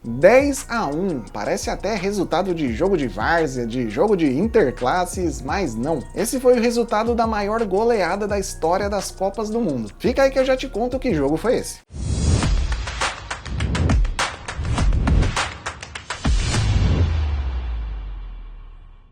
10-1, parece até resultado de jogo de várzea, de jogo de interclasses, mas não. Esse foi o resultado da maior goleada da história das Copas do Mundo. Fica aí que eu já te conto que jogo foi esse.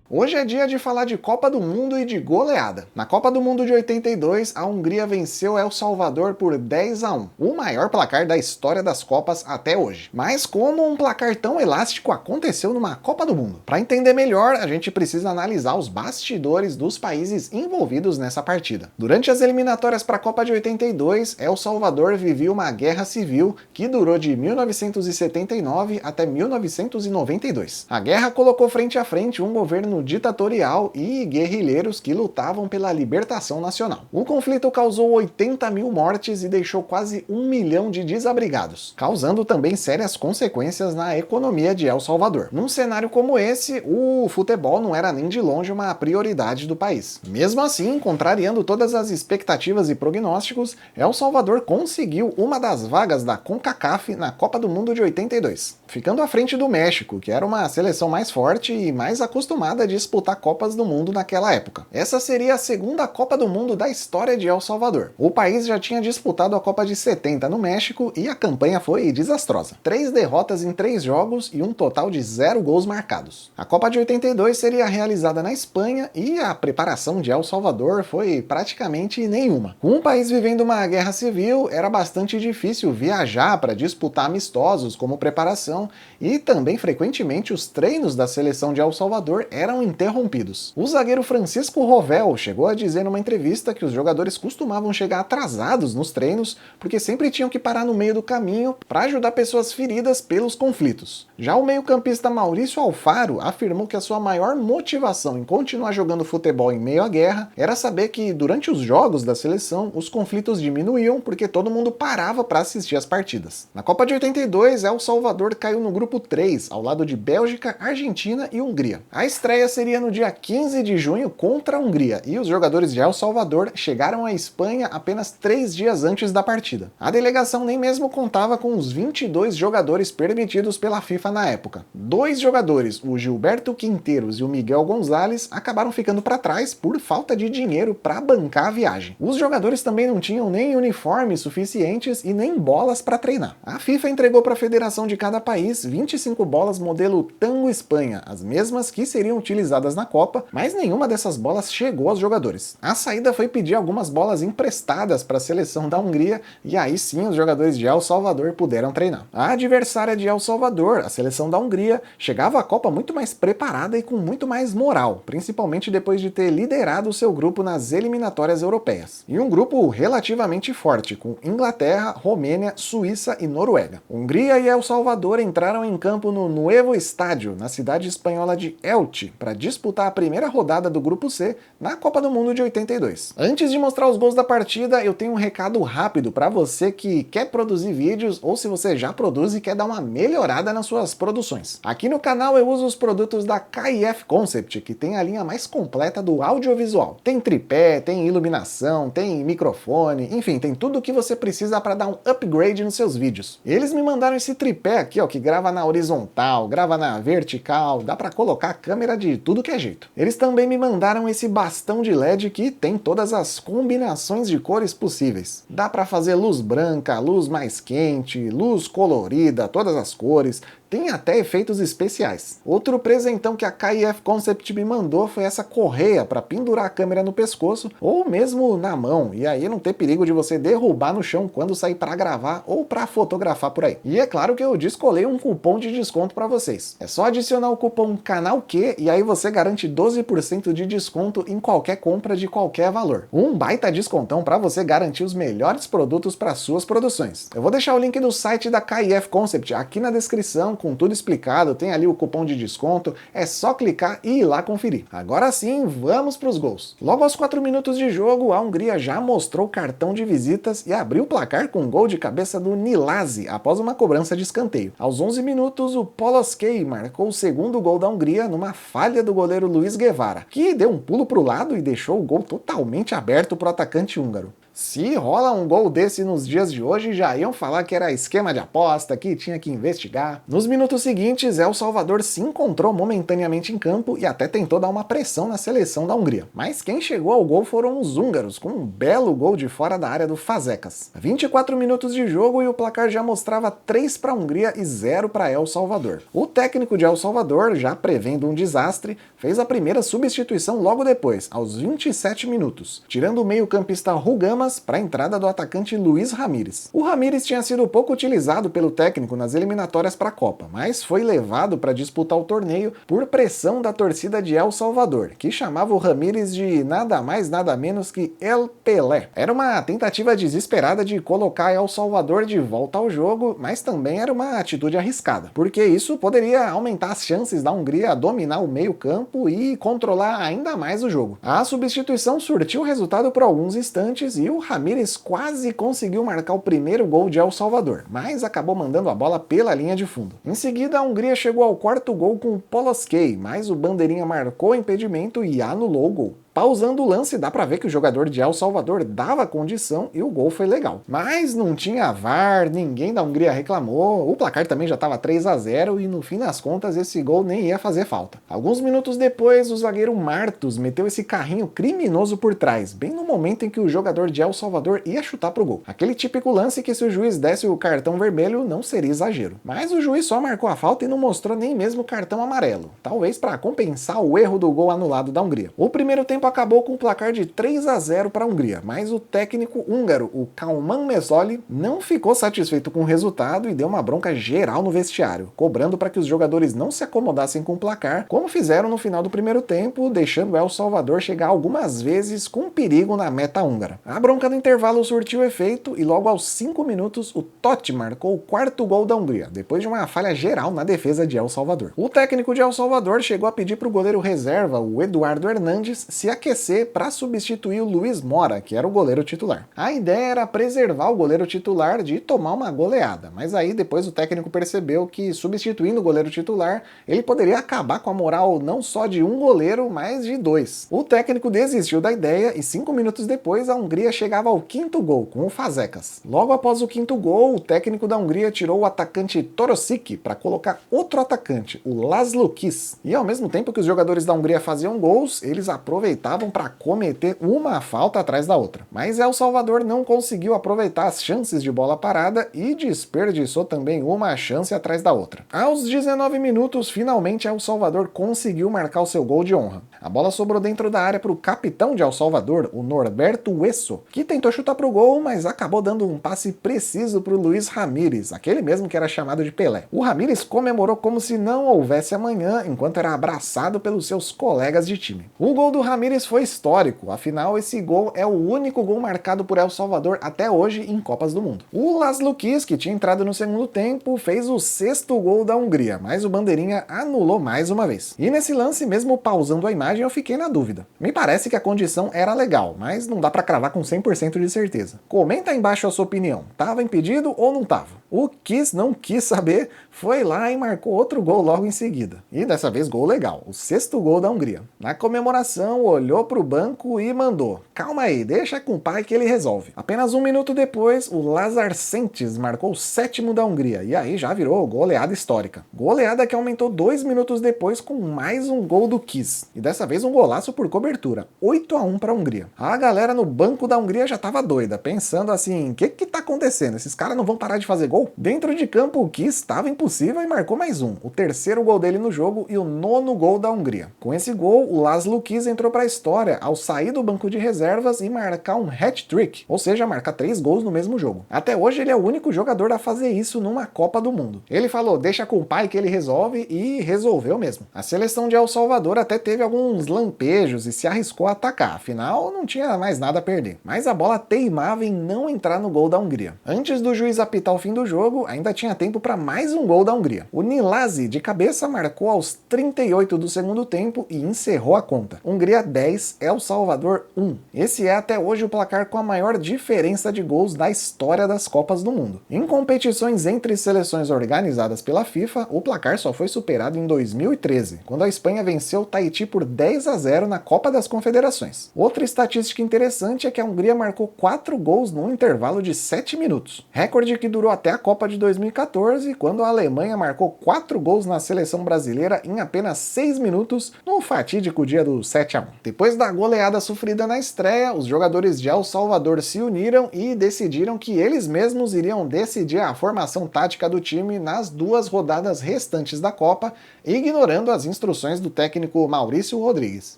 Hoje é dia de falar de Copa do Mundo e de goleada. Na Copa do Mundo de 82, a Hungria venceu El Salvador por 10-1, o maior placar da história das Copas até hoje. Mas como um placar tão elástico aconteceu numa Copa do Mundo? Para entender melhor, a gente precisa analisar os bastidores dos países envolvidos nessa partida. Durante as eliminatórias para a Copa de 82, El Salvador vivia uma guerra civil que durou de 1979 até 1992. A guerra colocou frente a frente um governo ditatorial e guerrilheiros que lutavam pela libertação nacional. O conflito causou 80 mil mortes e deixou quase 1 milhão de desabrigados, causando também sérias consequências na economia de El Salvador. Num cenário como esse, o futebol não era nem de longe uma prioridade do país. Mesmo assim, contrariando todas as expectativas e prognósticos, El Salvador conseguiu uma das vagas da CONCACAF na Copa do Mundo de 82, ficando à frente do México, que era uma seleção mais forte e mais acostumada a disputar Copas do Mundo naquela época. Essa seria a segunda Copa do Mundo da história de El Salvador. O país já tinha disputado a Copa de 70 no México e a campanha foi desastrosa. 3 derrotas em 3 jogos e um total de 0 gols marcados. A Copa de 82 seria realizada na Espanha e a preparação de El Salvador foi praticamente nenhuma. Com o país vivendo uma guerra civil, era bastante difícil viajar para disputar amistosos como preparação e também frequentemente os treinos da seleção de El Salvador eram interrompidos. O zagueiro Francisco Rovel chegou a dizer numa entrevista que os jogadores costumavam chegar atrasados nos treinos porque sempre tinham que parar no meio do caminho para ajudar pessoas feridas pelos conflitos. Já o meio-campista Maurício Alfaro afirmou que a sua maior motivação em continuar jogando futebol em meio à guerra era saber que durante os jogos da seleção os conflitos diminuíam porque todo mundo parava para assistir as partidas. Na Copa de 82, El Salvador caiu no grupo 3, ao lado de Bélgica, Argentina e Hungria. A estreia seria no dia 15 de junho contra a Hungria, e os jogadores de El Salvador chegaram à Espanha apenas 3 dias antes da partida. A delegação nem mesmo contava com os 22 jogadores permitidos pela FIFA na época. 2 jogadores, o Gilberto Quinteiros e o Miguel Gonzalez, acabaram ficando para trás por falta de dinheiro para bancar a viagem. Os jogadores também não tinham nem uniformes suficientes e nem bolas para treinar. A FIFA entregou para a federação de cada país 25 bolas modelo Tango Espanha, as mesmas que seriam utilizadas na Copa, mas nenhuma dessas bolas chegou aos jogadores. A saída foi pedir algumas bolas emprestadas para a seleção da Hungria e aí sim os jogadores de El Salvador puderam treinar. A adversária de El Salvador, a seleção da Hungria, chegava à Copa muito mais preparada e com muito mais moral, principalmente depois de ter liderado o seu grupo nas eliminatórias europeias. E um grupo relativamente forte, com Inglaterra, Romênia, Suíça e Noruega. Hungria e El Salvador entraram em campo no Nuevo Estádio, na cidade espanhola de Elche, para disputar a primeira rodada do Grupo C na Copa do Mundo de 82. Antes de mostrar os gols da partida, eu tenho um recado rápido para você que quer produzir vídeos ou se você já produz e quer dar uma melhorada nas suas produções. Aqui no canal eu uso os produtos da KIF Concept, que tem a linha mais completa do audiovisual. Tem tripé, tem iluminação, tem microfone, enfim, tem tudo o que você precisa para dar um upgrade nos seus vídeos. Eles me mandaram esse tripé aqui, ó, que grava na horizontal, grava na vertical, dá para colocar a câmera de tudo que é jeito. Eles também me mandaram esse bastão de LED que tem todas as combinações de cores possíveis. Dá para fazer luz branca, luz mais quente, luz colorida, todas as cores. Tem até efeitos especiais. Outro presentão que a KIF Concept me mandou foi essa correia para pendurar a câmera no pescoço ou mesmo na mão, e aí não ter perigo de você derrubar no chão quando sair para gravar ou para fotografar por aí. E é claro que eu descolei um cupom de desconto para vocês. É só adicionar o cupom CANALQ e aí você garante 12% de desconto em qualquer compra de qualquer valor. Um baita descontão para você garantir os melhores produtos para suas produções. Eu vou deixar o link do site da KIF Concept aqui na descrição, com tudo explicado, tem ali o cupom de desconto, é só clicar e ir lá conferir. Agora sim, vamos para os gols. Logo aos 4 minutos de jogo, a Hungria já mostrou o cartão de visitas e abriu o placar com um gol de cabeça do Nilazi, após uma cobrança de escanteio. Aos 11 minutos, o Poloskei marcou o segundo gol da Hungria numa falha do goleiro Luiz Guevara, que deu um pulo para o lado e deixou o gol totalmente aberto para o atacante húngaro. Se rola um gol desse nos dias de hoje, já iam falar que era esquema de aposta, que tinha que investigar. Nos minutos seguintes, El Salvador se encontrou momentaneamente em campo e até tentou dar uma pressão na seleção da Hungria. Mas quem chegou ao gol foram os húngaros, com um belo gol de fora da área do Fazekas. 24 minutos de jogo e o placar já mostrava 3 para a Hungria e 0 para El Salvador. O técnico de El Salvador, já prevendo um desastre, fez a primeira substituição logo depois, aos 27 minutos, tirando o meio-campista Rugamas para a entrada do atacante Luiz Ramírez. O Ramírez tinha sido pouco utilizado pelo técnico nas eliminatórias para a Copa, mas foi levado para disputar o torneio por pressão da torcida de El Salvador, que chamava o Ramírez de nada mais nada menos que El Pelé. Era uma tentativa desesperada de colocar El Salvador de volta ao jogo, mas também era uma atitude arriscada, porque isso poderia aumentar as chances da Hungria dominar o meio-campo e controlar ainda mais o jogo. A substituição surtiu resultado por alguns instantes e o Ramírez quase conseguiu marcar o primeiro gol de El Salvador, mas acabou mandando a bola pela linha de fundo. Em seguida, a Hungria chegou ao quarto gol com o Poloskey, mas o bandeirinha marcou o impedimento e anulou o gol. Pausando o lance, dá pra ver que o jogador de El Salvador dava condição e o gol foi legal. Mas não tinha VAR, ninguém da Hungria reclamou, o placar também já estava 3-0 e no fim das contas esse gol nem ia fazer falta. Alguns minutos depois, o zagueiro Martos meteu esse carrinho criminoso por trás, bem no momento em que o jogador de El Salvador ia chutar pro gol. Aquele típico lance que se o juiz desse o cartão vermelho não seria exagero. Mas o juiz só marcou a falta e não mostrou nem mesmo o cartão amarelo, talvez para compensar o erro do gol anulado da Hungria. O primeiro tempo acabou com um placar de 3-0 para a Hungria, mas o técnico húngaro, o Kalman Mesoli, não ficou satisfeito com o resultado e deu uma bronca geral no vestiário, cobrando para que os jogadores não se acomodassem com o placar, como fizeram no final do primeiro tempo, deixando El Salvador chegar algumas vezes com perigo na meta húngara. A bronca no intervalo surtiu efeito e logo aos 5 minutos o Totti marcou o quarto gol da Hungria, depois de uma falha geral na defesa de El Salvador. O técnico de El Salvador chegou a pedir para o goleiro reserva, o Eduardo Hernandes, se aquecer para substituir o Luiz Mora, que era o goleiro titular. A ideia era preservar o goleiro titular de tomar uma goleada, mas aí depois o técnico percebeu que substituindo o goleiro titular, ele poderia acabar com a moral não só de um goleiro, mas de 2. O técnico desistiu da ideia e 5 minutos depois a Hungria chegava ao quinto gol, com o Fazekas. Logo após o quinto gol, o técnico da Hungria tirou o atacante Torosik para colocar outro atacante, o Laszlo Kiss. E ao mesmo tempo que os jogadores da Hungria faziam gols, eles aproveitavam para cometer uma falta atrás da outra. Mas El Salvador não conseguiu aproveitar as chances de bola parada e desperdiçou também uma chance atrás da outra. Aos 19 minutos, finalmente El Salvador conseguiu marcar o seu gol de honra. A bola sobrou dentro da área para o capitão de El Salvador, o Norberto Hueso, que tentou chutar para o gol, mas acabou dando um passe preciso para o Luiz Ramírez, aquele mesmo que era chamado de Pelé. O Ramírez comemorou como se não houvesse amanhã, enquanto era abraçado pelos seus colegas de time. O gol do Ramírez foi histórico, afinal esse gol é o único gol marcado por El Salvador até hoje em Copas do Mundo. O Laszlo Kiss, que tinha entrado no segundo tempo, fez o 6º gol da Hungria, mas o bandeirinha anulou mais uma vez. E nesse lance, mesmo pausando a imagem, eu fiquei na dúvida. Me parece que a condição era legal, mas não dá pra cravar com 100% de certeza. Comenta aí embaixo a sua opinião, tava impedido ou não tava? O Kiss não quis saber, foi lá e marcou outro gol logo em seguida. E dessa vez gol legal, o 6º gol da Hungria. Na comemoração, olhou pro banco e mandou: calma aí, deixa com o pai que ele resolve. Apenas 1 minuto depois, o Lazar Sentes marcou o 7º da Hungria, e aí já virou goleada histórica. Goleada que aumentou 2 minutos depois com mais um gol do Kiss. E dessa vez um golaço por cobertura, 8-1 para a Hungria. A galera no banco da Hungria já tava doida, pensando assim, o que tá acontecendo? Esses caras não vão parar de fazer gol? Dentro de campo, o Kiss estava impossível e marcou mais um, o 3º gol dele no jogo e o 9º gol da Hungria. Com esse gol, o Laszlo Kiss entrou para a história ao sair do banco de reservas e marcar um hat-trick, ou seja, marcar 3 gols no mesmo jogo. Até hoje ele é o único jogador a fazer isso numa Copa do Mundo. Ele falou, deixa com o pai que ele resolve, e resolveu mesmo. A seleção de El Salvador até teve alguns lampejos e se arriscou a atacar, afinal não tinha mais nada a perder. Mas a bola teimava em não entrar no gol da Hungria. Antes do juiz apitar o fim do jogo, ainda tinha tempo para mais um gol da Hungria. O Nilazi, de cabeça, marcou aos 38 do segundo tempo e encerrou a conta. Hungria 10, El Salvador 1. Esse é até hoje o placar com a maior diferença de gols da história das Copas do Mundo. Em competições entre seleções organizadas pela FIFA, o placar só foi superado em 2013, quando a Espanha venceu o Tahiti por 10-0 na Copa das Confederações. Outra estatística interessante é que a Hungria marcou 4 gols num intervalo de 7 minutos, recorde que durou até a Copa de 2014, quando a Alemanha marcou 4 gols na seleção brasileira em apenas 6 minutos, no fatídico dia do 7-1. Depois da goleada sofrida na estreia, os jogadores de El Salvador se uniram e decidiram que eles mesmos iriam decidir a formação tática do time nas 2 rodadas restantes da Copa, ignorando as instruções do técnico Maurício Rodrigues.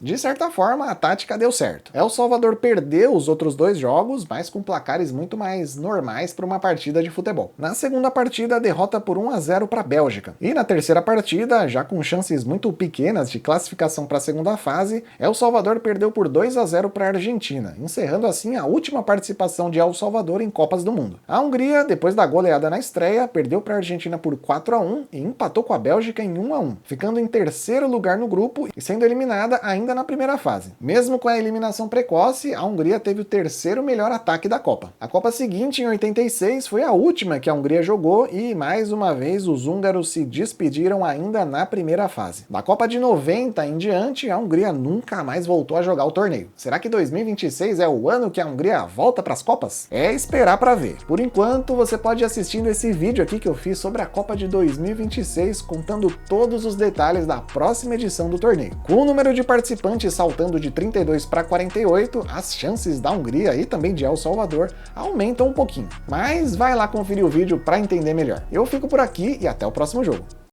De certa forma, a tática deu certo. El Salvador perdeu os outros 2 jogos, mas com placares muito mais normais para uma partida de futebol. Na segunda partida, a derrota por 1-0 para a Bélgica. E na terceira partida, já com chances muito pequenas de classificação para a segunda fase, El Salvador perdeu por 2-0 para a Argentina, encerrando assim a última participação de El Salvador em Copas do Mundo. A Hungria, depois da goleada na estreia, perdeu para a Argentina por 4-1 e empatou com a Bélgica em 1-1, ficando em terceiro lugar no grupo e sendo eliminada ainda na primeira fase. Mesmo com a eliminação precoce, a Hungria teve o terceiro melhor ataque da Copa. A Copa seguinte, em 86, foi a última que a Hungria jogou e, mais uma vez, os húngaros se despediram ainda na primeira fase. Da Copa de 90 em diante, a Hungria nunca mais voltou a jogar o torneio. Será que 2026 é o ano que a Hungria volta para as Copas? É esperar para ver. Por enquanto, você pode ir assistindo esse vídeo aqui que eu fiz sobre a Copa de 2026, contando todos os detalhes da próxima edição do torneio. Com o número de participantes saltando de 32 para 48, as chances da Hungria e também de El Salvador aumentam um pouquinho. Mas vai lá conferir o vídeo para entender melhor. Eu fico por aqui e até o próximo jogo.